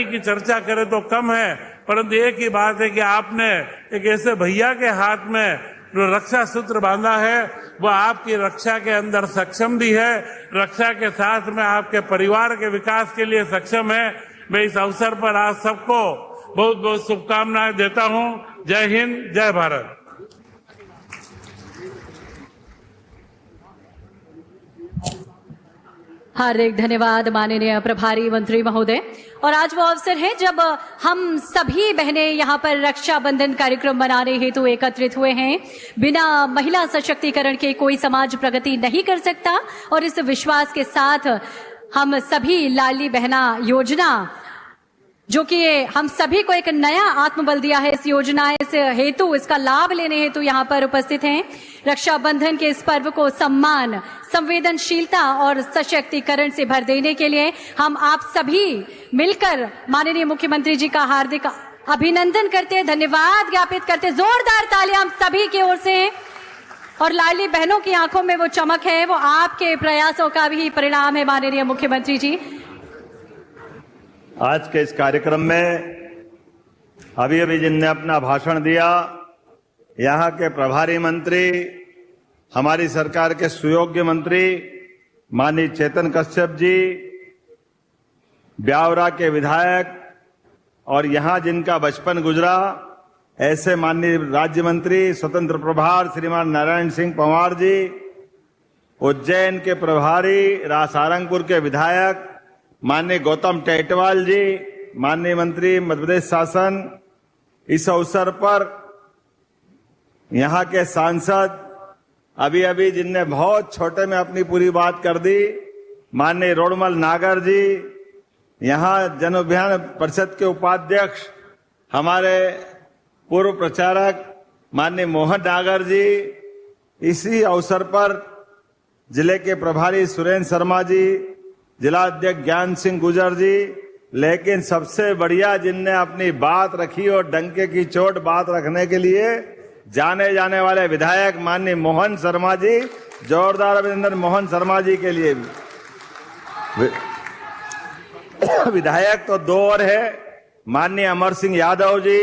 तैयारी की चर्चा करें तो कम है, परंतु एक ही बात है कि आपने एक ऐसे भैया के हाथ में जो रक्षा सूत्र बांधा है, वो आपकी रक्षा के अंदर सक्षम भी है, रक्षा के साथ में आपके परिवार के विकास के लिए सक्षम है। मैं इस अवसर पर आज सबको बहुत बहुत शुभकामनाएं देता हूं। जय हिंद, जय भारत। हार्दिक धन्यवाद माननीय प्रभारी मंत्री महोदय। और आज वो अवसर है जब हम सभी बहनें यहाँ पर रक्षाबंधन कार्यक्रम मनाने हेतु एकत्रित हुए हैं। बिना महिला सशक्तिकरण के कोई समाज प्रगति नहीं कर सकता और इस विश्वास के साथ हम सभी लाडली बहना योजना, जो कि हम सभी को एक नया आत्मबल दिया है, इस योजना इस हेतु, इसका लाभ लेने हेतु यहाँ पर उपस्थित हैं। रक्षाबंधन के इस पर्व को सम्मान, संवेदनशीलता और सशक्तिकरण से भर देने के लिए हम आप सभी मिलकर माननीय मुख्यमंत्री जी का हार्दिक अभिनंदन करते, धन्यवाद ज्ञापित करते। जोरदार तालियां हम सभी की ओर से। और लाडली बहनों की आंखों में वो चमक है, वो आपके प्रयासों का भी परिणाम है माननीय मुख्यमंत्री जी। आज के इस कार्यक्रम में अभी अभी जिनने अपना भाषण दिया, यहाँ के प्रभारी मंत्री, हमारी सरकार के सुयोग्य मंत्री माननीय चेतन कश्यप जी, ब्यावरा के विधायक और यहाँ जिनका बचपन गुजरा ऐसे माननीय राज्य मंत्री स्वतंत्र प्रभार श्रीमान नारायण सिंह पंवार जी, उज्जैन के प्रभारी, सारंगपुर के विधायक माननीय गौतम टेटवाल जी, माननीय मंत्री मध्य प्रदेश शासन, इस अवसर पर यहाँ के सांसद, अभी अभी जिनने बहुत छोटे में अपनी पूरी बात कर दी, माननीय रोडमल नागर जी, यहाँ जन अभियान परिषद के उपाध्यक्ष हमारे पूर्व प्रचारक माननीय मोहन नागर जी, इसी अवसर पर जिले के प्रभारी सुरेंद्र शर्मा जी, जिला अध्यक्ष ज्ञान सिंह गुजर जी, लेकिन सबसे बढ़िया जिनने अपनी बात रखी और डंके की चोट बात रखने के लिए जाने जाने वाले विधायक माननीय मोहन शर्मा जी, जोरदार अभिनंदन मोहन शर्मा जी के लिए भी। विधायक तो दो और है, माननीय अमर सिंह यादव जी,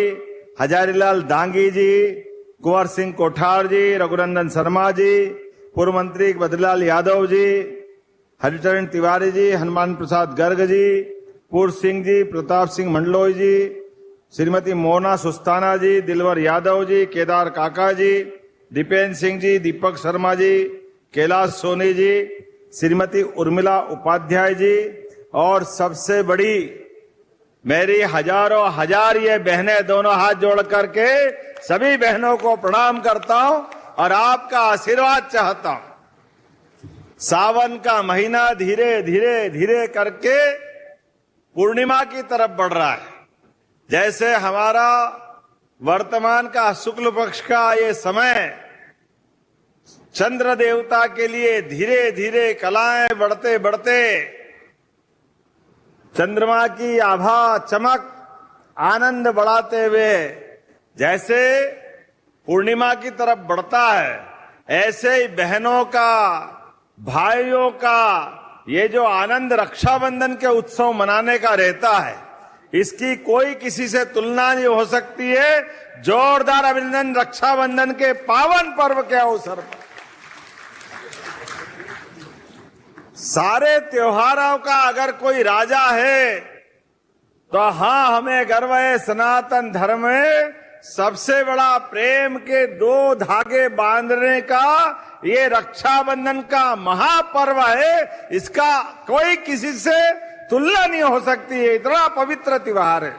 हजारीलाल दांगी जी, कुंवर सिंह कोठार जी, रघुनंदन शर्मा जी, पूर्व मंत्री बद्रीलाल यादव जी, हरिचरण तिवारी जी, हनुमान प्रसाद गर्ग जी, पूर्व सिंह जी, प्रताप सिंह मंडलोई जी, श्रीमती मोना सुस्ताना जी, दिलवर यादव जी, केदार काका जी, दीपेंद्र सिंह जी, दीपक शर्मा जी, कैलाश सोनी जी, श्रीमती उर्मिला उपाध्याय जी, और सबसे बड़ी मेरी हजारों हजार ये बहनें, दोनों हाथ जोड़ करके सभी बहनों को प्रणाम करता हूं और आपका आशीर्वाद चाहता हूं। सावन का महीना धीरे धीरे धीरे करके पूर्णिमा की तरफ बढ़ रहा है। जैसे हमारा वर्तमान का शुक्ल पक्ष का ये समय चंद्र देवता के लिए धीरे धीरे कलाएं बढ़ते बढ़ते चंद्रमा की आभा चमक आनंद बढ़ाते हुए जैसे पूर्णिमा की तरफ बढ़ता है, ऐसे ही बहनों का, भाइयों का ये जो आनंद रक्षाबंधन के उत्सव मनाने का रहता है, इसकी कोई किसी से तुलना नहीं हो सकती है। जोरदार अभिनंदन रक्षाबंधन के पावन पर्व के अवसर पर। सारे त्योहारों का अगर कोई राजा है तो हाँ, हमें गर्व है, सनातन धर्म में सबसे बड़ा प्रेम के दो धागे बांधने का ये रक्षाबंधन का महापर्व है। इसका कोई किसी से तुलना नहीं हो सकती है, इतना पवित्र त्योहार है।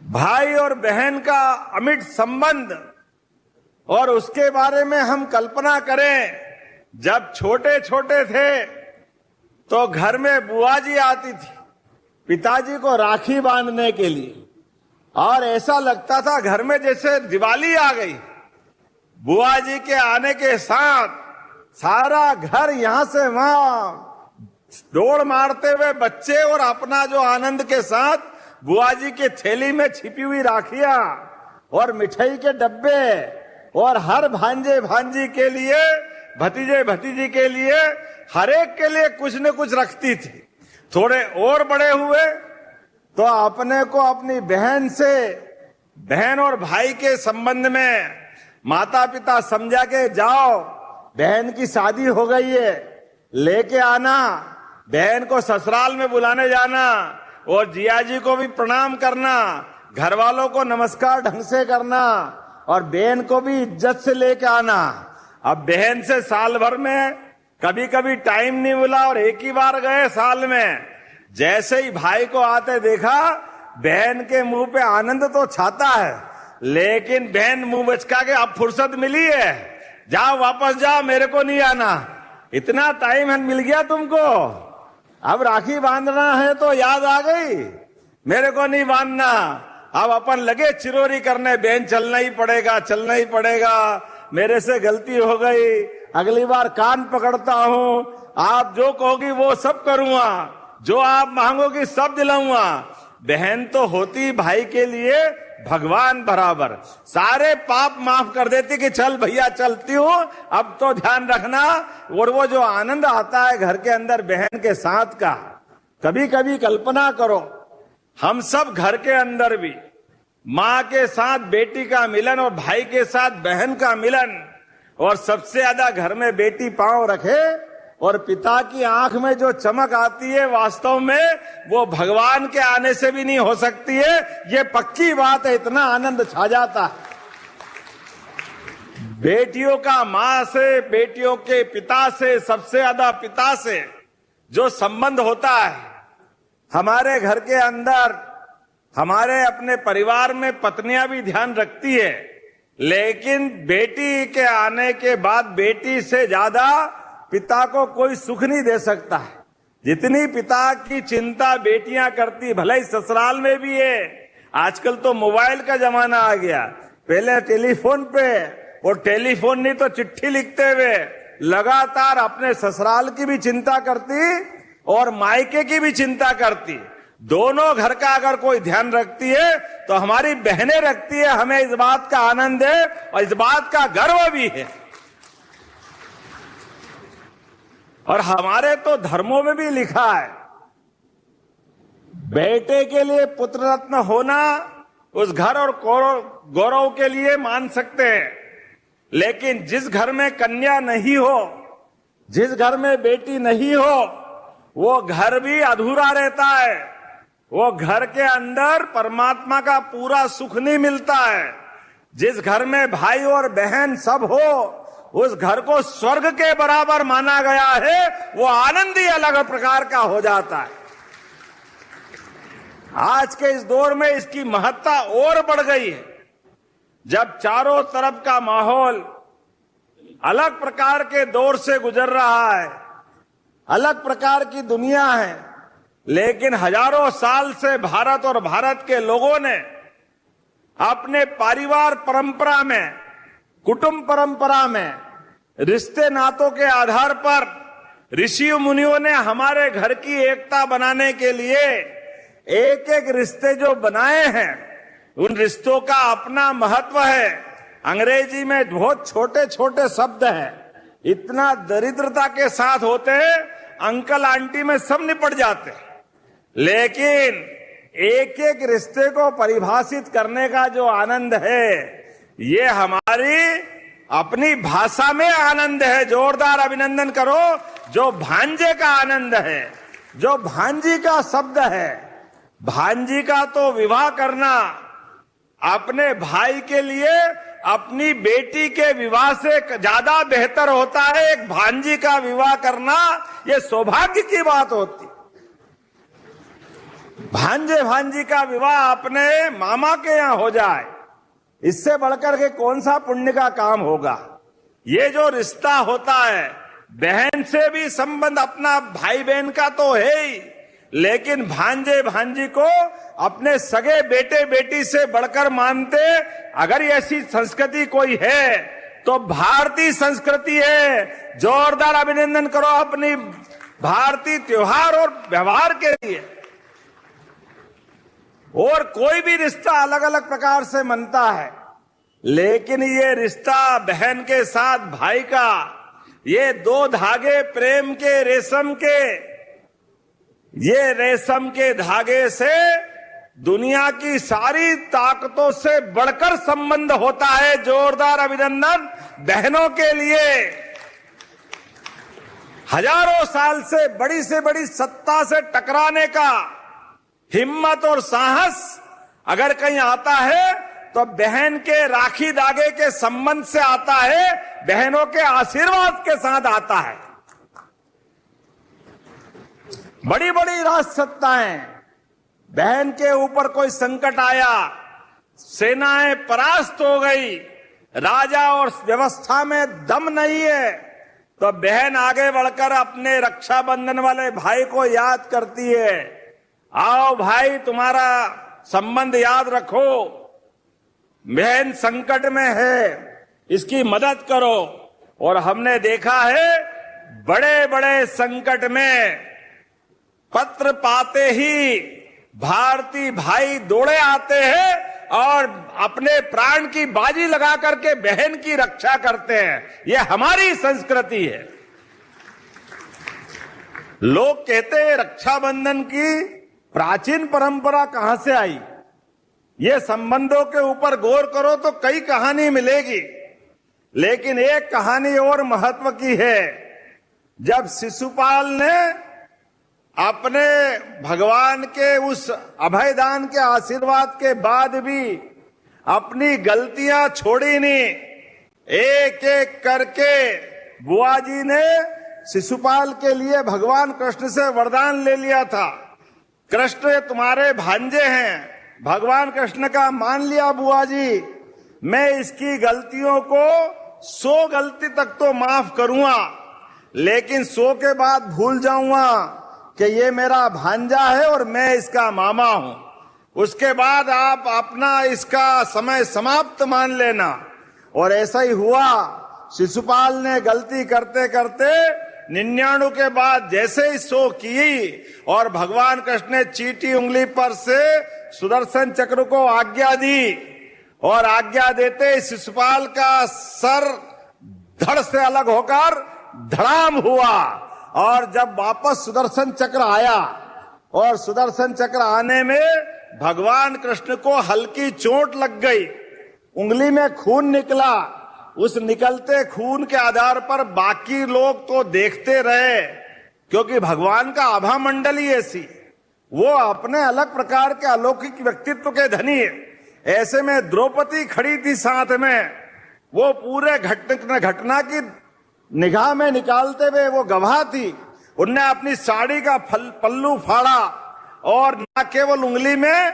भाई और बहन का अमिट संबंध, और उसके बारे में हम कल्पना करें, जब छोटे छोटे थे तो घर में बुआ जी आती थी पिताजी को राखी बांधने के लिए, और ऐसा लगता था घर में जैसे दिवाली आ गई। बुआ जी के आने के साथ सारा घर यहां से वहां दौड़ मारते हुए बच्चे, और अपना जो आनंद के साथ बुआ जी की थैली में छिपी हुई राखियां और मिठाई के डब्बे, और हर भांजे भांजी के लिए, भतीजे भतीजी के लिए, हर एक के लिए कुछ न कुछ रखती थी। थोड़े और बड़े हुए तो अपने को अपनी बहन से, बहन और भाई के संबंध में माता पिता समझा के जाओ, बहन की शादी हो गई है, लेके आना, बहन को ससुराल में बुलाने जाना और जिया जी को भी प्रणाम करना, घर वालों को नमस्कार ढंग से करना और बहन को भी इज्जत से लेके आना। अब बहन से साल भर में कभी कभी टाइम नहीं मिला और एक ही बार गए साल में, जैसे ही भाई को आते देखा, बहन के मुंह पे आनंद तो छाता है, लेकिन बहन मुंह बचका के अब फुर्सत मिली है, जाओ वापस जाओ, मेरे को नहीं आना, इतना टाइम मिल गया तुमको, अब राखी बांधना है तो याद आ गई, मेरे को नहीं बांधना, अब अपन लगे चिरोरी करने, बहन चलना ही पड़ेगा, चलना ही पड़ेगा, मेरे से गलती हो गई, अगली बार कान पकड़ता हूं, आप जो कहोगी वो सब करूंगा, जो आप मांगोगी सब दिलाऊंगा। बहन तो होती भाई के लिए भगवान बराबर, सारे पाप माफ कर देती कि चल भैया चलती हूं, अब तो ध्यान रखना। और वो जो आनंद आता है घर के अंदर बहन के साथ का, कभी कभी कल्पना करो, हम सब घर के अंदर भी माँ के साथ बेटी का मिलन और भाई के साथ बहन का मिलन, और सबसे ज्यादा घर में बेटी पांव रखे और पिता की आंख में जो चमक आती है, वास्तव में वो भगवान के आने से भी नहीं हो सकती है, ये पक्की बात है, इतना आनंद छा जाता है। बेटियों का माँ से, बेटियों के पिता से, सबसे ज्यादा पिता से जो संबंध होता है, हमारे घर के अंदर, हमारे अपने परिवार में पत्नियां भी ध्यान रखती है, लेकिन बेटी के आने के बाद बेटी से ज्यादा पिता को कोई सुख नहीं दे सकता है। जितनी पिता की चिंता बेटियां करती, भले ही ससुराल में भी है, आजकल तो मोबाइल का जमाना आ गया, पहले टेलीफोन पे, और टेलीफोन नहीं तो चिट्ठी लिखते हुए लगातार अपने ससुराल की भी चिंता करती और मायके की भी चिंता करती। दोनों घर का अगर कोई ध्यान रखती है तो हमारी बहनें रखती है, हमें इस बात का आनंद है और इस बात का गर्व भी है। और हमारे तो धर्मों में भी लिखा है, बेटे के लिए पुत्र रत्न होना उस घर और गौरव के लिए मान सकते हैं, लेकिन जिस घर में कन्या नहीं हो, जिस घर में बेटी नहीं हो, वो घर भी अधूरा रहता है, वो घर के अंदर परमात्मा का पूरा सुख नहीं मिलता है। जिस घर में भाई और बहन सब हो, उस घर को स्वर्ग के बराबर माना गया है, वो आनंद ही अलग प्रकार का हो जाता है। आज के इस दौर में इसकी महत्ता और बढ़ गई है, जब चारों तरफ का माहौल अलग प्रकार के दौर से गुजर रहा है, अलग प्रकार की दुनिया है, लेकिन हजारों साल से भारत और भारत के लोगों ने अपने परिवार परंपरा में, कुटुंब परंपरा में, रिश्ते नातों के आधार पर ऋषि मुनियों ने हमारे घर की एकता बनाने के लिए एक एक रिश्ते जो बनाए हैं, उन रिश्तों का अपना महत्व है। अंग्रेजी में बहुत छोटे छोटे शब्द हैं, इतना दरिद्रता के साथ होते हैं, अंकल आंटी में सब निपट जाते हैं, लेकिन एक एक रिश्ते को परिभाषित करने का जो आनंद है, ये हमारी अपनी भाषा में आनंद है। जोरदार अभिनंदन करो जो भांजे का आनंद है, जो भांजी का शब्द है। भांजी का तो विवाह करना अपने भाई के लिए अपनी बेटी के विवाह से ज्यादा बेहतर होता है। एक भांजी का विवाह करना ये सौभाग्य की बात होती। भांजे भांजी का विवाह अपने मामा के यहां हो जाए, इससे बढ़कर के कौन सा पुण्य का काम होगा। ये जो रिश्ता होता है, बहन से भी संबंध अपना भाई बहन का तो है ही, लेकिन भांजे भांजी को अपने सगे बेटे बेटी से बढ़कर मानते। अगर ऐसी संस्कृति कोई है तो भारतीय संस्कृति है। जोरदार अभिनंदन करो अपनी भारतीय त्योहार और व्यवहार के लिए। और कोई भी रिश्ता अलग अलग प्रकार से मनता है, लेकिन ये रिश्ता बहन के साथ भाई का, ये दो धागे प्रेम के रेशम के, ये रेशम के धागे से दुनिया की सारी ताकतों से बढ़कर संबंध होता है। जोरदार अभिनंदन बहनों के लिए। हजारों साल से बड़ी सत्ता से टकराने का हिम्मत और साहस अगर कहीं आता है तो बहन के राखी धागे के संबंध से आता है, बहनों के आशीर्वाद के साथ आता है। बड़ी बड़ी राजसत्ताएं, बहन के ऊपर कोई संकट आया, सेनाएं परास्त हो गई, राजा और व्यवस्था में दम नहीं है, तो बहन आगे बढ़कर अपने रक्षाबंधन वाले भाई को याद करती है, आओ भाई तुम्हारा संबंध याद रखो, बहन संकट में है, इसकी मदद करो। और हमने देखा है बड़े बड़े संकट में पत्र पाते ही भारतीय भाई दौड़े आते हैं और अपने प्राण की बाजी लगा करके बहन की रक्षा करते हैं। यह हमारी संस्कृति है। लोग कहते हैं रक्षाबंधन की प्राचीन परंपरा कहां से आई। ये संबंधों के ऊपर गौर करो तो कई कहानी मिलेगी, लेकिन एक कहानी और महत्व की है। जब शिशुपाल ने अपने भगवान के उस अभयदान के आशीर्वाद के बाद भी अपनी गलतियां छोड़ी नहीं, एक एक करके बुआ जी ने शिशुपाल के लिए भगवान कृष्ण से वरदान ले लिया था। कृष्ण तुम्हारे भांजे हैं। भगवान कृष्ण का मान लिया बुआ जी, मैं इसकी गलतियों को 100 गलती तक तो माफ करूंगा, लेकिन 100 के बाद भूल जाऊंगा कि ये मेरा भांजा है और मैं इसका मामा हूं। उसके बाद आप अपना इसका समय समाप्त मान लेना। और ऐसा ही हुआ। शिशुपाल ने गलती करते करते 99 के बाद जैसे ही 100 की और भगवान कृष्ण ने चीटी उंगली पर से सुदर्शन चक्र को आज्ञा दी और आज्ञा देते शिशुपाल का सर धड़ से अलग होकर धड़ाम हुआ। और जब वापस सुदर्शन चक्र आया और सुदर्शन चक्र आने में भगवान कृष्ण को हल्की चोट लग गई, उंगली में खून निकला। उस निकलते खून के आधार पर बाकी लोग तो देखते रहे, क्योंकि भगवान का आभा मंडल ही ऐसी, वो अपने अलग प्रकार के अलौकिक व्यक्तित्व के धनी है। ऐसे में द्रौपदी खड़ी थी साथ में, वो पूरे घटना की निगाह में निकालते हुए वो गवाह थी। उनने अपनी साड़ी का पल्लू फाड़ा और न केवल उंगली में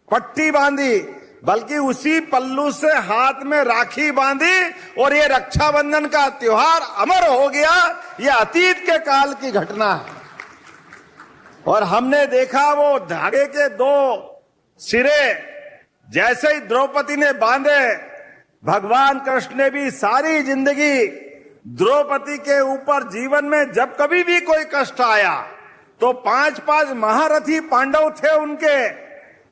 पट्टी बांधी, बल्कि उसी पल्लू से हाथ में राखी बांधी और ये रक्षाबंधन का त्योहार अमर हो गया। ये अतीत के काल की घटना है। और हमने देखा वो धागे के 2 सिरे जैसे ही द्रौपदी ने बांधे, भगवान कृष्ण ने भी सारी जिंदगी द्रौपदी के ऊपर जीवन में जब कभी भी कोई कष्ट आया तो 5-5 महारथी पांडव थे उनके,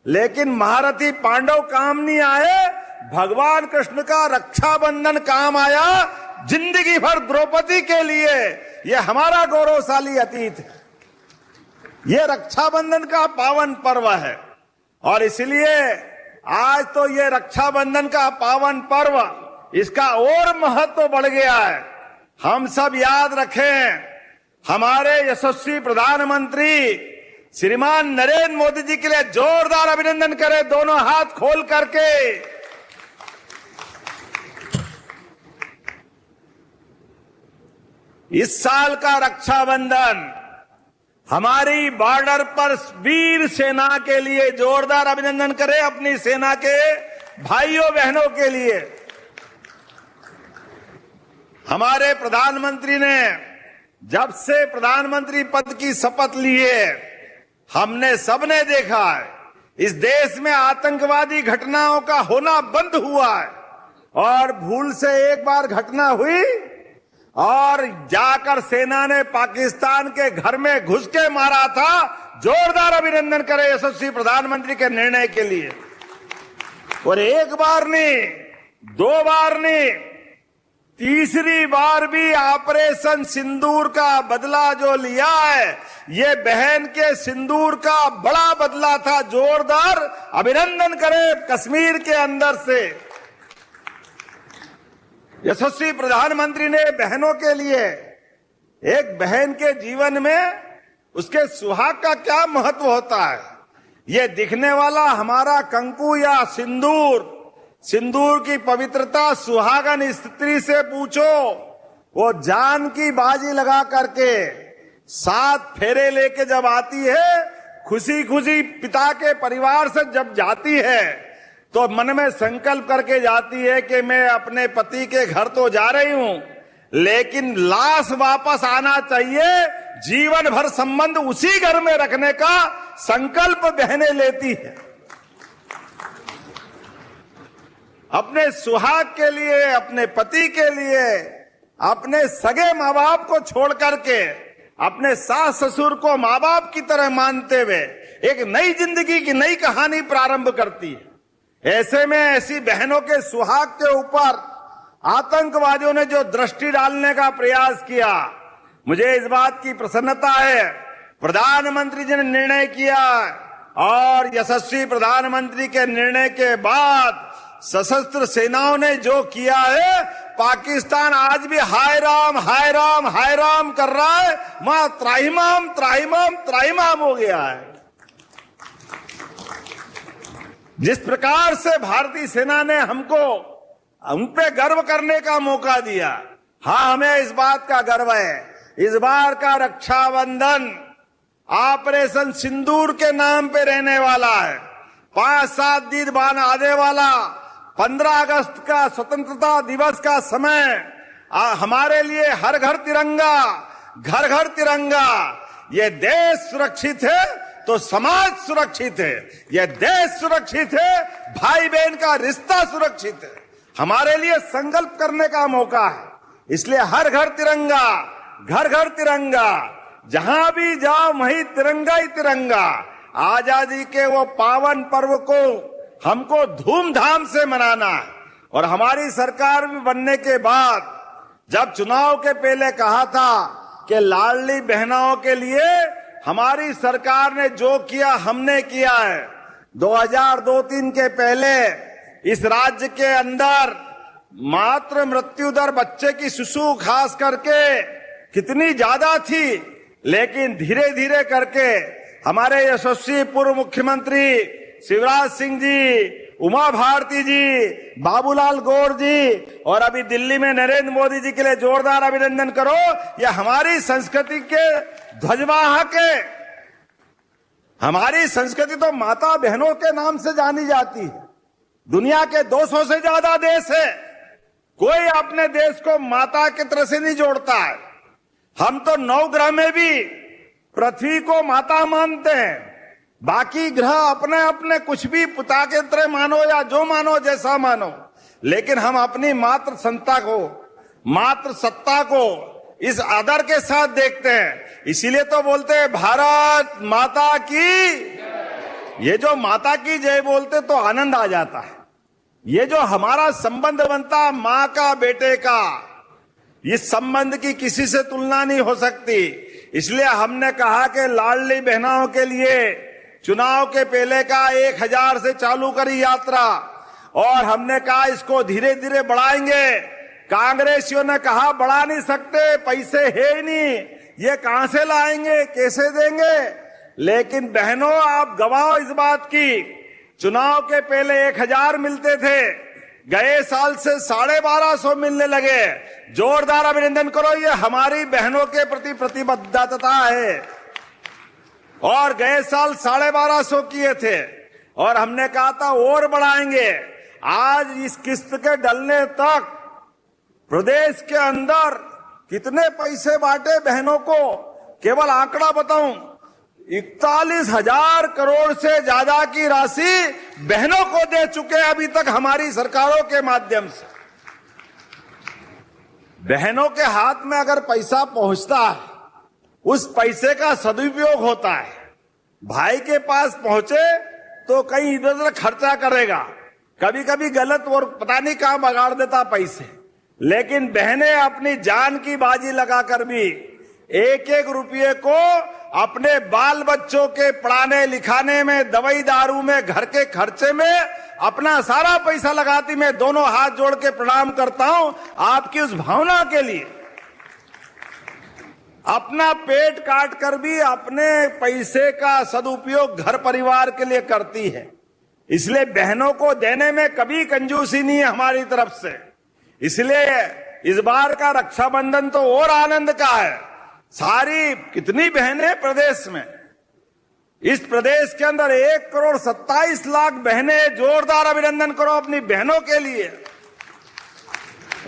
लेकिन महारथी पांडव काम नहीं आए, भगवान कृष्ण का रक्षाबंधन काम आया जिंदगी भर द्रौपदी के लिए। यह हमारा गौरवशाली अतीत है। यह रक्षाबंधन का पावन पर्व है और इसलिए आज तो यह रक्षाबंधन का पावन पर्व, इसका और महत्व बढ़ गया है। हम सब याद रखें, हमारे यशस्वी प्रधानमंत्री श्रीमान नरेंद्र मोदी जी के लिए जोरदार अभिनंदन करें, दोनों हाथ खोल करके। इस साल का रक्षाबंधन हमारी बॉर्डर पर वीर सेना के लिए जोरदार अभिनंदन करें, अपनी सेना के भाइयों बहनों के लिए। हमारे प्रधानमंत्री ने जब से प्रधानमंत्री पद की शपथ ली है, हमने सबने देखा है इस देश में आतंकवादी घटनाओं का होना बंद हुआ है। और भूल से एक बार घटना हुई और जाकर सेना ने पाकिस्तान के घर में घुस के मारा था। जोरदार अभिनंदन करें यशस्वी प्रधानमंत्री के निर्णय के लिए। और एक बार नहीं, 2 बार नहीं, तीसरी बार भी ऑपरेशन सिंदूर का बदला जो लिया है, ये बहन के सिंदूर का बड़ा बदला था। जोरदार अभिनंदन करें कश्मीर के अंदर से। यशस्वी प्रधानमंत्री ने बहनों के लिए, एक बहन के जीवन में उसके सुहाग का क्या महत्व होता है, ये दिखने वाला हमारा कंकु या सिंदूर, सिंदूर की पवित्रता सुहागन स्त्री से पूछो, वो जान की बाजी लगा करके 7 फेरे लेके जब आती है, खुशी खुशी पिता के परिवार से जब जाती है, तो मन में संकल्प करके जाती है कि मैं अपने पति के घर तो जा रही हूं, लेकिन लाश वापस आना चाहिए, जीवन भर संबंध उसी घर में रखने का संकल्प बहनें लेती है। अपने सुहाग के लिए, अपने पति के लिए, अपने सगे माँ बाप को छोड़ करके अपने सास ससुर को माँ बाप की तरह मानते हुए एक नई जिंदगी की नई कहानी प्रारंभ करती है। ऐसे में ऐसी बहनों के सुहाग के ऊपर आतंकवादियों ने जो दृष्टि डालने का प्रयास किया, मुझे इस बात की प्रसन्नता है, प्रधानमंत्री जी ने निर्णय किया और यशस्वी प्रधानमंत्री के निर्णय के बाद सशस्त्र सेनाओं ने जो किया है, पाकिस्तान आज भी हाय राम हाय राम हाय राम कर रहा है, मां त्राहिमाम त्राहिमाम त्राहिमाम हो गया है। जिस प्रकार से भारतीय सेना ने हमको उन पे गर्व करने का मौका दिया, हाँ हमें इस बात का गर्व है। इस बार का रक्षाबंधन ऑपरेशन सिंदूर के नाम पे रहने वाला है। 5-7 दिन बाद आने वाला 15 अगस्त का स्वतंत्रता दिवस का समय हमारे लिए हर घर तिरंगा, घर घर तिरंगा। ये देश सुरक्षित है तो समाज सुरक्षित है, ये देश सुरक्षित है, भाई बहन का रिश्ता सुरक्षित है। हमारे लिए संकल्प करने का मौका है। इसलिए हर घर तिरंगा, घर घर तिरंगा, जहां भी जाओ वहीं तिरंगा ही तिरंगा। आजादी के वो पावन पर्व को हमको धूमधाम से मनाना है। और हमारी सरकार भी बनने के बाद जब चुनाव के पहले कहा था कि लाडली बहनों के लिए हमारी सरकार ने जो किया हमने किया है। 2002-3 के पहले इस राज्य के अंदर मातृ मृत्यु दर बच्चे की शिशु खास करके कितनी ज्यादा थी, लेकिन धीरे धीरे करके हमारे यशस्वी पूर्व मुख्यमंत्री शिवराज सिंह जी, उमा भारती जी, बाबूलाल गौर जी और अभी दिल्ली में नरेंद्र मोदी जी के लिए जोरदार अभिनंदन करो। यह हमारी संस्कृति के ध्वजवाहक है। हमारी संस्कृति तो माता बहनों के नाम से जानी जाती है। दुनिया के 200 से ज्यादा देश है, कोई अपने देश को माता की तरह से नहीं जोड़ता है। हम तो 9 ग्रह में भी पृथ्वी को माता मानते हैं, बाकी ग्रह अपने अपने कुछ भी पिता के तरह मानो या जो मानो जैसा मानो, लेकिन हम अपनी मातृ संता को, मातृ सत्ता को इस आदर के साथ देखते हैं। इसीलिए तो बोलते हैं भारत माता की। ये जो माता की जय बोलते तो आनंद आ जाता है। ये जो हमारा संबंध बनता माँ का बेटे का, इस संबंध की किसी से तुलना नहीं हो सकती। इसलिए हमने कहा कि लाडली बहनों के लिए चुनाव के पहले का 1000 से चालू करी यात्रा, और हमने कहा इसको धीरे धीरे बढ़ाएंगे। कांग्रेसियों ने कहा बढ़ा नहीं सकते, पैसे है ही नहीं, ये कहां से लाएंगे, कैसे देंगे। लेकिन बहनों आप गवाह इस बात की, चुनाव के पहले 1000 मिलते थे, गए साल से 1250 मिलने लगे। जोरदार अभिनंदन करो, ये हमारी बहनों के प्रति प्रतिबद्धता है। और गए साल 1250 किए थे और हमने कहा था और बढ़ाएंगे। आज इस किस्त के डलने तक प्रदेश के अंदर कितने पैसे बांटे बहनों को, केवल आंकड़ा बताऊं, 41,000 करोड़ से ज्यादा की राशि बहनों को दे चुके अभी तक हमारी सरकारों के माध्यम से। बहनों के हाथ में अगर पैसा पहुंचता है, उस पैसे का सदुपयोग होता है। भाई के पास पहुंचे तो कहीं इधर उधर खर्चा करेगा, कभी कभी गलत और पता नहीं कहां बगाड़ देता पैसे। लेकिन बहनें अपनी जान की बाजी लगाकर भी एक एक रुपये को अपने बाल बच्चों के पढ़ाने लिखाने में, दवाई दारू में, घर के खर्चे में अपना सारा पैसा लगाती। मैं दोनों हाथ जोड़ के प्रणाम करता हूं आपकी उस भावना के लिए। अपना पेट काट कर भी अपने पैसे का सदुपयोग घर परिवार के लिए करती है। इसलिए बहनों को देने में कभी कंजूसी नहीं है हमारी तरफ से। इसलिए इस बार का रक्षाबंधन तो और आनंद का है। सारी कितनी बहनें प्रदेश में, इस प्रदेश के अंदर 1,27,00,000 बहनें, जोरदार अभिनंदन करो अपनी बहनों के लिए।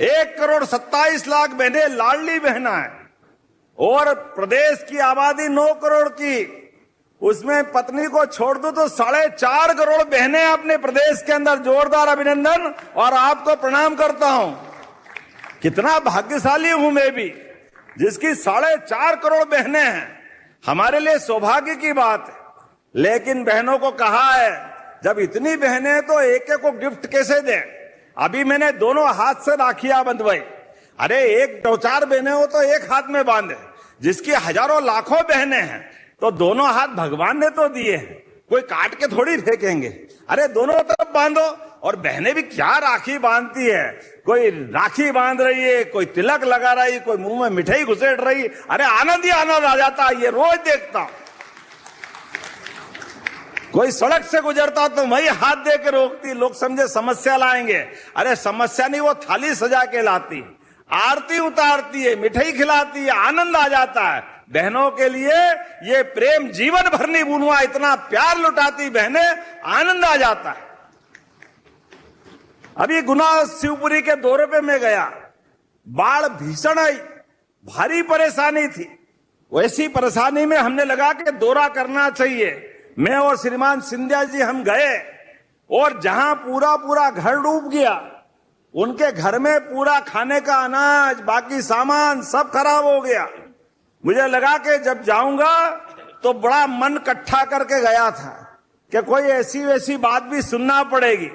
1,27,00,000 बहनें लाडली बहना है। और प्रदेश की आबादी 9 करोड़ की, उसमें पत्नी को छोड़ दो तो 4.5 करोड़ बहनें अपने प्रदेश के अंदर। जोरदार अभिनंदन और आपको प्रणाम करता हूं। कितना भाग्यशाली हूं मैं भी, जिसकी 4.5 करोड़ बहनें हैं। हमारे लिए सौभाग्य की बात है। लेकिन बहनों को कहा है जब इतनी बहनें हैं तो एक एक को गिफ्ट कैसे दें। अभी मैंने दोनों हाथ से राखियां बंधवाई। अरे 1-2-4 बहनें हो तो एक हाथ में बांधे, जिसकी हजारों लाखों बहनें हैं तो दोनों हाथ भगवान ने तो दिए हैं, कोई काट के थोड़ी फेंकेंगे। अरे दोनों तरफ बांधो। और बहनें भी क्या राखी बांधती है, कोई राखी बांध रही है, कोई तिलक लगा रही, कोई मुंह में मिठाई घुसेड़ रही। अरे आनंद ही आनंद आ जाता है। ये रोज देखता हूं। कोई सड़क से गुजरता तो वही हाथ दे के रोकती, लोग समझे समस्या लाएंगे। अरे समस्या नहीं, वो थाली सजा के लाती, आरती उतारती है, मिठाई खिलाती है, आनंद आ जाता है। बहनों के लिए ये प्रेम जीवन भर नहीं भूलूंगा। इतना प्यार लुटाती बहनें, आनंद आ जाता है। अभी गुना शिवपुरी के दौरे पे मैं गया, बाढ़ भीषण आई, भारी परेशानी थी। वैसी परेशानी में हमने लगा कि दौरा करना चाहिए। मैं और श्रीमान सिंधिया जी हम गए और जहां पूरा घर डूब गया, उनके घर में पूरा खाने का अनाज, बाकी सामान सब खराब हो गया। मुझे लगा कि जब जाऊंगा तो बड़ा मन इकट्ठा करके गया था कि कोई ऐसी वैसी बात भी सुनना पड़ेगी।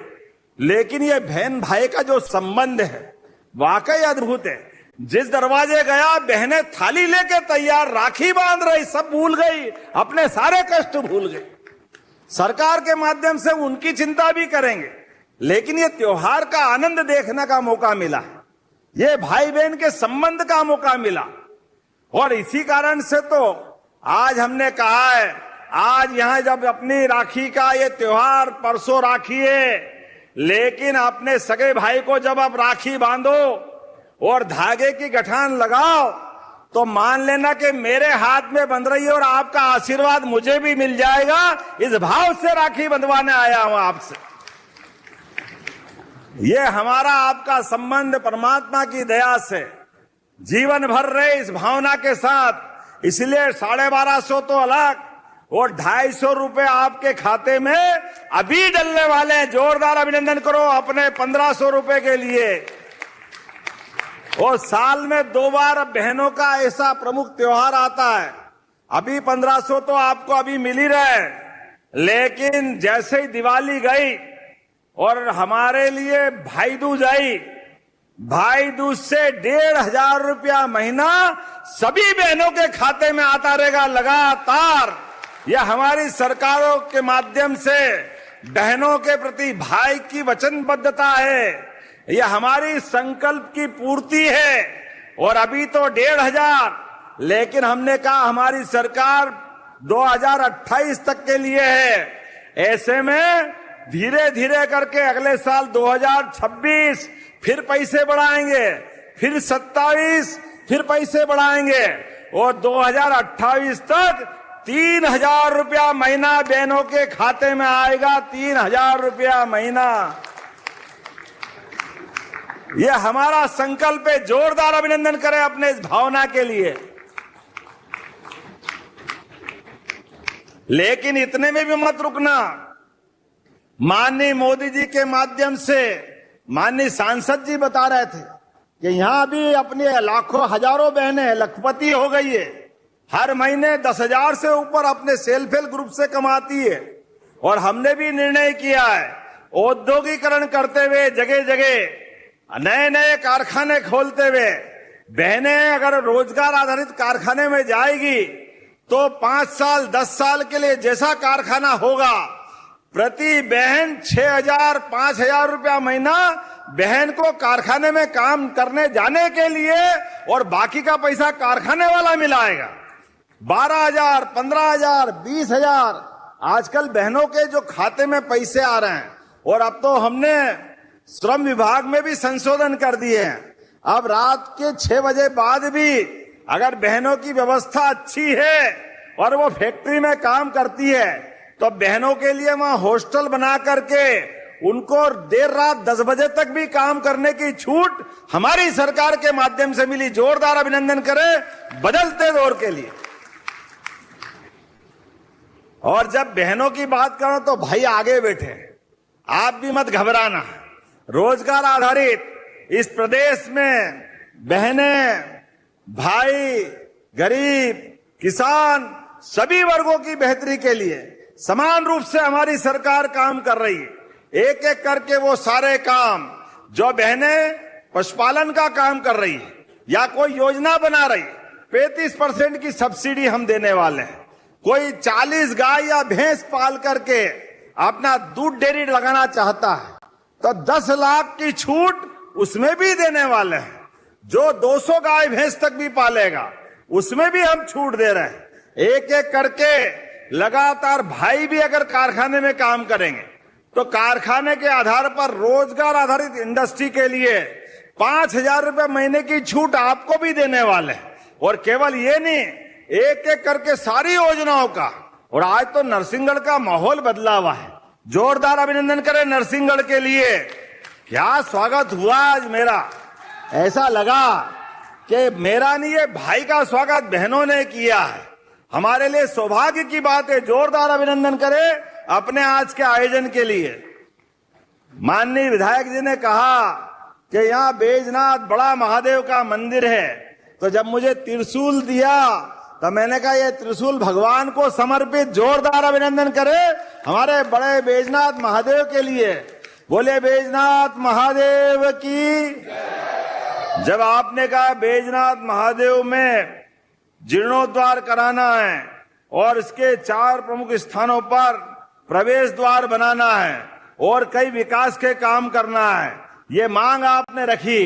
लेकिन ये बहन भाई का जो संबंध है वाकई अद्भुत है। जिस दरवाजे गया बहनें थाली लेके तैयार, राखी बांध रही, सब भूल गई, अपने सारे कष्ट भूल गई। सरकार के माध्यम से उनकी चिंता भी करेंगे, लेकिन ये त्योहार का आनंद देखने का मौका मिला, ये भाई बहन के संबंध का मौका मिला। और इसी कारण से तो आज हमने कहा है, आज यहां जब अपनी राखी का ये त्योहार, परसों राखी है, लेकिन अपने सगे भाई को जब आप राखी बांधो और धागे की गठान लगाओ तो मान लेना कि मेरे हाथ में बंध रही है और आपका आशीर्वाद मुझे भी मिल जाएगा। इस भाव से राखी बंधवाने आया हूं आपसे। ये हमारा आपका संबंध परमात्मा की दया से जीवन भर रहे इस भावना के साथ। इसलिए 1250 तो अलग और 250 रुपए आपके खाते में अभी डलने वाले हैं। जोरदार अभिनंदन करो अपने 1500 रुपए के लिए। और साल में 2 बार बहनों का ऐसा प्रमुख त्योहार आता है। अभी 1500 तो आपको अभी मिल ही रहे, लेकिन जैसे ही दिवाली गई और हमारे लिए भाई दूज आई, भाई दूज से 1,500 रुपया महीना सभी बहनों के खाते में आता रहेगा लगातार। यह हमारी सरकारों के माध्यम से बहनों के प्रति भाई की वचनबद्धता है, यह हमारी संकल्प की पूर्ति है। और अभी तो 1,500, लेकिन हमने कहा हमारी सरकार 2028 तक के लिए है। ऐसे में धीरे धीरे करके अगले साल 2026 फिर पैसे बढ़ाएंगे, फिर 27 फिर पैसे बढ़ाएंगे और 2028 तक 3,000 रुपया महीना बहनों के खाते में आएगा। 3,000 रुपया महीना, यह हमारा संकल्प है। जोरदार अभिनंदन करें अपने इस भावना के लिए। लेकिन इतने में भी मत रुकना। माननीय मोदी जी के माध्यम से माननीय सांसद जी बता रहे थे कि यहां भी अपनी लाखों हजारों बहनें लखपति हो गई है। हर महीने 10,000 से ऊपर अपने सेल्फ हेल्प ग्रुप से कमाती है। और हमने भी निर्णय किया है औद्योगिकरण करते हुए जगह जगह नए नए कारखाने खोलते हुए बहनें अगर रोजगार आधारित कारखाने में जाएगी तो 5 साल 10 साल के लिए जैसा कारखाना होगा, प्रति बहन 6,000 5,000 रुपया महीना बहन को कारखाने में काम करने जाने के लिए और बाकी का पैसा कारखाने वाला मिलाएगा। 12,000 15,000 20,000 आजकल बहनों के जो खाते में पैसे आ रहे हैं। और अब तो हमने श्रम विभाग में भी संशोधन कर दिए हैं। अब रात के 6 बजे बाद भी अगर बहनों की व्यवस्था अच्छी है और वो फैक्ट्री में काम करती है तो बहनों के लिए वहां हॉस्टल बना करके उनको देर रात 10 बजे तक भी काम करने की छूट हमारी सरकार के माध्यम से मिली। जोरदार अभिनंदन करें बदलते दौर के लिए। और जब बहनों की बात करो तो भाई आगे बैठे, आप भी मत घबराना। रोजगार आधारित इस प्रदेश में बहनें, भाई, गरीब, किसान सभी वर्गों की बेहतरी के लिए समान रूप से हमारी सरकार काम कर रही है। एक एक करके वो सारे काम जो बहनें पशुपालन का काम कर रही है या कोई योजना बना रही, 35% की सब्सिडी हम देने वाले हैं। कोई 40 गाय या भैंस पाल करके अपना दूध डेयरी लगाना चाहता है तो 10 लाख की छूट उसमें भी देने वाले हैं। जो 200 गाय भैंस तक भी पालेगा उसमें भी हम छूट दे रहे हैं। एक एक करके लगातार भाई भी अगर कारखाने में काम करेंगे तो कारखाने के आधार पर रोजगार आधारित इंडस्ट्री के लिए 5,000 रुपए महीने की छूट आपको भी देने वाले हैं। और केवल ये नहीं, एक एक करके सारी योजनाओं का। और आज तो नरसिंहगढ़ का माहौल बदला हुआ है। जोरदार अभिनंदन करें नरसिंहगढ़ के लिए। क्या स्वागत हुआ आज मेरा। ऐसा लगा कि मेरा नहीं, ये भाई का स्वागत बहनों ने किया है। हमारे लिए सौभाग्य की बात है। जोरदार अभिनंदन करें अपने आज के आयोजन के लिए। माननीय विधायक जी ने कहा कि यहाँ बैजनाथ बड़ा महादेव का मंदिर है, तो जब मुझे त्रिशूल दिया तो मैंने कहा ये त्रिशूल भगवान को समर्पित। जोरदार अभिनंदन करें हमारे बड़े बैजनाथ महादेव के लिए। बोले बैजनाथ महादेव की। जब आपने कहा बैजनाथ महादेव में जीर्णोद्वार कराना है और इसके 4 प्रमुख स्थानों पर प्रवेश द्वार बनाना है और कई विकास के काम करना है, ये मांग आपने रखी।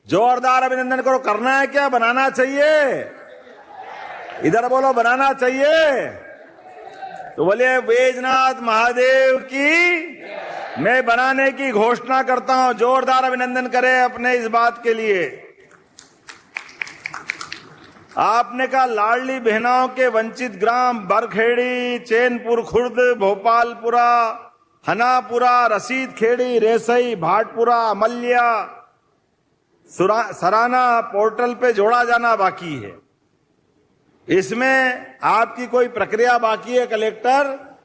जोरदार अभिनंदन करो। करना है क्या, बनाना चाहिए? इधर बोलो, बनाना चाहिए। तो बोले बैजनाथ महादेव की मैं बनाने की घोषणा करता हूं। जोरदार अभिनंदन करें अपने इस बात के लिए। आपने कहा लाडली बहनाओं के वंचित ग्राम बरखेड़ी, चैनपुर खुर्द, भोपालपुरा, हनापुरा, रसीद खेड़ी, रेसई, भाटपुरा, अमल्या, सराना पोर्टल पे जोड़ा जाना बाकी है। इसमें आपकी कोई प्रक्रिया बाकी है कलेक्टर,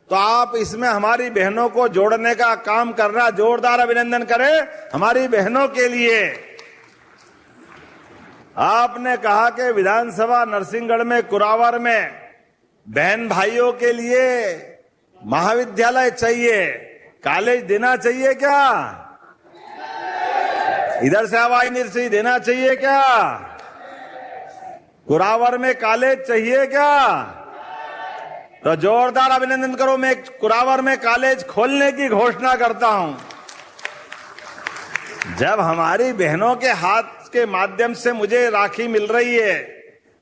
तो आप इसमें हमारी बहनों को जोड़ने का काम करना। जोरदार अभिनंदन करें हमारी बहनों के लिए। आपने कहा कि विधानसभा नरसिंहगढ़ में कुरावर में बहन भाइयों के लिए महाविद्यालय चाहिए, कॉलेज देना चाहिए क्या? इधर से आवाज नहीं देना चाहिए क्या? कुरावर में कॉलेज चाहिए क्या? तो जोरदार अभिनंदन करो। मैं कुरावर में कॉलेज खोलने की घोषणा करता हूं। जब हमारी बहनों के हाथ के माध्यम से मुझे राखी मिल रही है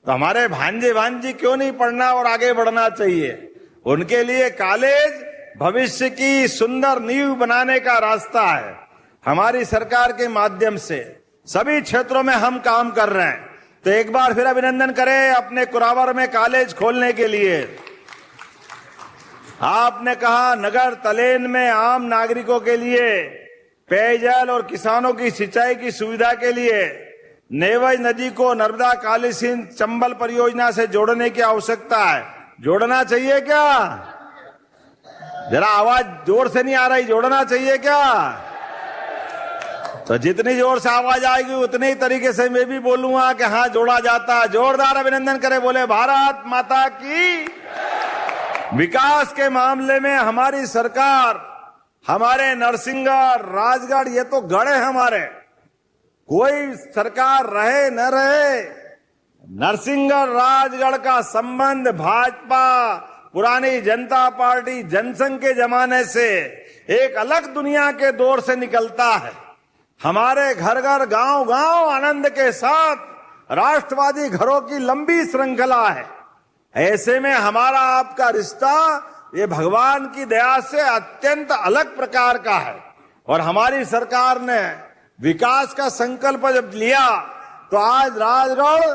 तो हमारे भांजे भांजी क्यों नहीं पढ़ना और आगे बढ़ना चाहिए। उनके लिए कॉलेज भविष्य की सुंदर नींव बनाने का रास्ता है। हमारी सरकार के माध्यम से सभी क्षेत्रों में हम काम कर रहे हैं। तो एक बार फिर अभिनंदन करें अपने कुरावर में कॉलेज खोलने के लिए। आपने कहा नगर तलेन में आम नागरिकों के लिए पेयजल और किसानों की सिंचाई की सुविधा के लिए नेवज नदी को नर्मदा काली सिंध चंबल परियोजना से जोड़ने की आवश्यकता है। जोड़ना चाहिए क्या? जरा आवाज जोर से नहीं आ रही। जोड़ना चाहिए क्या? तो जितनी जोर से आवाज आएगी उतने ही तरीके से मैं भी बोलूंगा कि हाँ जोड़ा जाता है। जोरदार अभिनंदन करें। बोले भारत माता की। विकास के मामले में हमारी सरकार, हमारे नरसिंहगढ़, राजगढ़, ये तो गढ़ है हमारे। कोई सरकार रहे न रहे, नरसिंहगढ़ राजगढ़ का संबंध भाजपा पुरानी जनता पार्टी जनसंघ के जमाने से एक अलग दुनिया के दौर से निकलता है। हमारे घर घर गांव गांव आनंद के साथ राष्ट्रवादी घरों की लंबी श्रृंखला है। ऐसे में हमारा आपका रिश्ता ये भगवान की दया से अत्यंत अलग प्रकार का है। और हमारी सरकार ने विकास का संकल्प जब लिया तो आज राजगढ़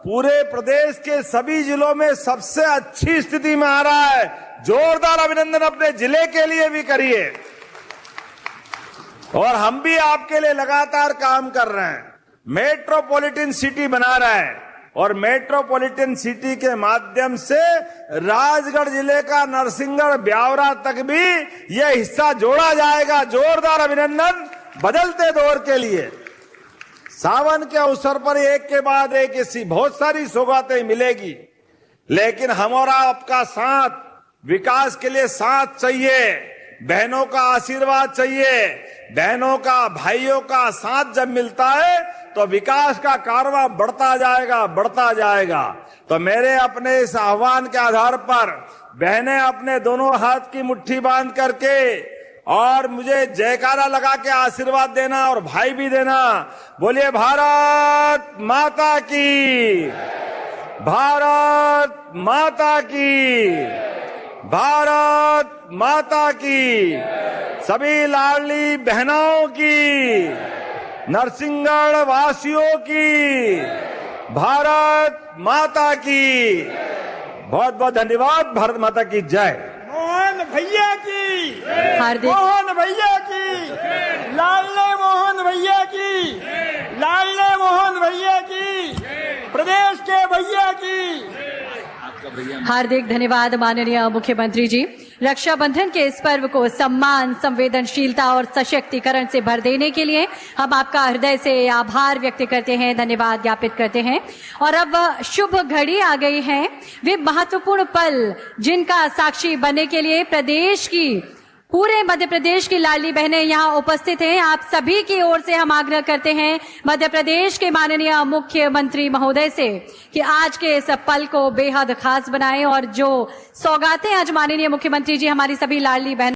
पूरे प्रदेश के सभी जिलों में सबसे अच्छी स्थिति में आ रहा है। जोरदार अभिनंदन अपने जिले के लिए भी करिए। और हम भी आपके लिए लगातार काम कर रहे हैं। मेट्रोपॉलिटन सिटी बना रहे हैं और मेट्रोपॉलिटन सिटी के माध्यम से राजगढ़ जिले का नरसिंहगढ़ ब्यावरा तक भी यह हिस्सा जोड़ा जाएगा। जोरदार अभिनंदन बदलते दौर के लिए। सावन के अवसर पर एक के बाद एक ऐसी बहुत सारी सौगातें मिलेगी, लेकिन हमारा आपका साथ, विकास के लिए साथ चाहिए, बहनों का आशीर्वाद चाहिए। बहनों का, भाइयों का साथ जब मिलता है तो विकास का कारवां बढ़ता जाएगा, बढ़ता जाएगा। तो मेरे अपने इस आह्वान के आधार पर बहनें अपने दोनों हाथ की मुट्ठी बांध करके और मुझे जयकारा लगा के आशीर्वाद देना और भाई भी देना। बोलिए भारत माता की, भारत माता की, भारत माता की। सभी लाडली बहनों की, नरसिंहगढ़ वासियों की, भारत माता की। बहुत बहुत धन्यवाद। भारत माता की जय। मोहन भैया की, हार्दिक मोहन भैया की, लाडले मोहन भैया की, लाडले मोहन भैया की, प्रदेश के भैया की। हार्दिक धन्यवाद माननीय मुख्यमंत्री जी। रक्षाबंधन के इस पर्व को सम्मान, संवेदनशीलता और सशक्तिकरण से भर देने के लिए हम आपका हृदय से आभार व्यक्त करते हैं, धन्यवाद ज्ञापित करते हैं। और अब शुभ घड़ी आ गई है, वे महत्वपूर्ण पल जिनका साक्षी बनने के लिए प्रदेश की, पूरे मध्य प्रदेश की लाडली बहनें यहाँ उपस्थित हैं। आप सभी की ओर से हम आग्रह करते हैं मध्य प्रदेश के माननीय मुख्यमंत्री महोदय से कि आज के इस पल को बेहद खास बनाएं और जो सौगातें आज माननीय मुख्यमंत्री जी हमारी सभी लाडली बहन